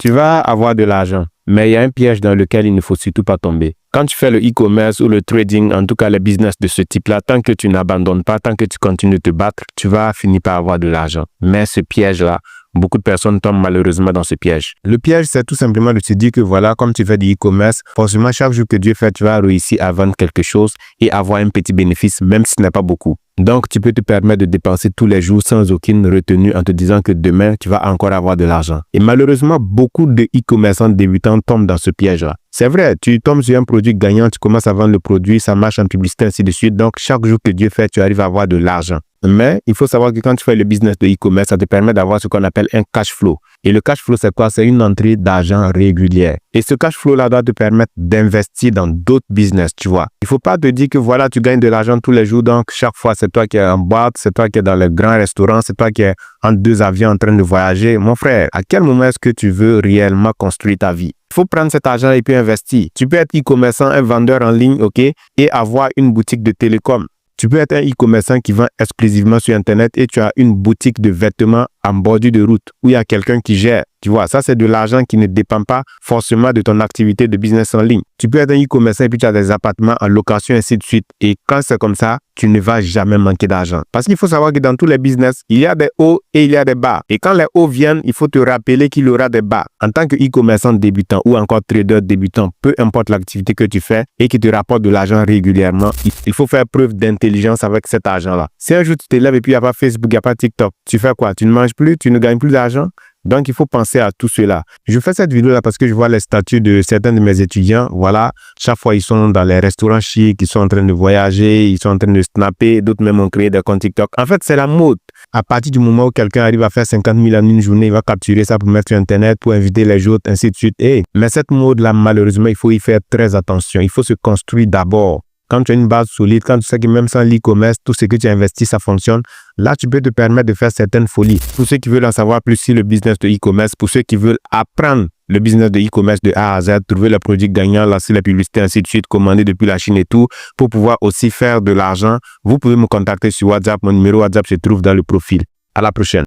tu vas avoir de l'argent. Mais il y a un piège dans lequel il ne faut surtout pas tomber. Quand tu fais le e-commerce ou le trading, en tout cas les business de ce type-là, tant que tu n'abandonnes pas, tant que tu continues de te battre, tu vas finir par avoir de l'argent. Mais ce piège-là, beaucoup de personnes tombent malheureusement dans ce piège. Le piège, c'est tout simplement de se dire que voilà, comme tu fais du e-commerce, forcément, chaque jour que Dieu fait, tu vas réussir à vendre quelque chose et avoir un petit bénéfice, même si ce n'est pas beaucoup. Donc, tu peux te permettre de dépenser tous les jours sans aucune retenue en te disant que demain, tu vas encore avoir de l'argent. Et malheureusement, beaucoup de e-commerçants débutants tombent dans ce piège-là. C'est vrai, tu tombes sur un produit gagnant, tu commences à vendre le produit, ça marche en publicité, ainsi de suite. Donc, chaque jour que Dieu fait, tu arrives à avoir de l'argent. Mais il faut savoir que quand tu fais le business de e-commerce, ça te permet d'avoir ce qu'on appelle un cash flow. Et le cash flow, c'est quoi? C'est une entrée d'argent régulière. Et ce cash flow-là doit te permettre d'investir dans d'autres business, tu vois. Il ne faut pas te dire que voilà, tu gagnes de l'argent tous les jours, donc chaque fois, c'est toi qui es en boîte, c'est toi qui es dans le grand restaurant, c'est toi qui es en 2 avions en train de voyager. Mon frère, à quel moment est-ce que tu veux réellement construire ta vie? Il faut prendre cet argent et puis investir. Tu peux être e-commerçant, un vendeur en ligne, ok, et avoir une boutique de télécom. Tu peux être un e-commerçant qui vend exclusivement sur Internet et tu as une boutique de vêtements en bordure de route où il y a quelqu'un qui gère. Tu vois, ça, c'est de l'argent qui ne dépend pas forcément de ton activité de business en ligne. Tu peux être un e-commerçant et puis tu as des appartements en location, ainsi de suite. Et quand c'est comme ça, tu ne vas jamais manquer d'argent. Parce qu'il faut savoir que dans tous les business, il y a des hauts et il y a des bas. Et quand les hauts viennent, il faut te rappeler qu'il y aura des bas. En tant que e-commerçant débutant ou encore trader débutant, peu importe l'activité que tu fais et qui te rapporte de l'argent régulièrement, il faut faire preuve d'intelligence avec cet argent-là. Si un jour tu te lèves et puis il n'y a pas Facebook, il n'y a pas TikTok, tu fais quoi? Tu ne manges plus, tu ne gagnes plus d'argent? Donc, il faut penser à tout cela. Je fais cette vidéo-là parce que je vois les statuts de certains de mes étudiants. Voilà, chaque fois, ils sont dans les restaurants chics, ils sont en train de voyager, ils sont en train de snapper, d'autres même ont créé des comptes TikTok. En fait, c'est la mode. À partir du moment où quelqu'un arrive à faire 50 000 en une journée, il va capturer ça pour mettre sur Internet, pour inviter les autres, ainsi de suite. Mais cette mode-là, malheureusement, il faut y faire très attention. Il faut se construire d'abord. Quand tu as une base solide, quand tu sais que même sans l'e-commerce, tout ce que tu as investi, ça fonctionne, là, tu peux te permettre de faire certaines folies. Pour ceux qui veulent en savoir plus sur le business de e-commerce, pour ceux qui veulent apprendre le business de e-commerce de A à Z, trouver le produit gagnant, lancer la publicité, ainsi de suite, commander depuis la Chine et tout, pour pouvoir aussi faire de l'argent, vous pouvez me contacter sur WhatsApp. Mon numéro WhatsApp se trouve dans le profil. À la prochaine.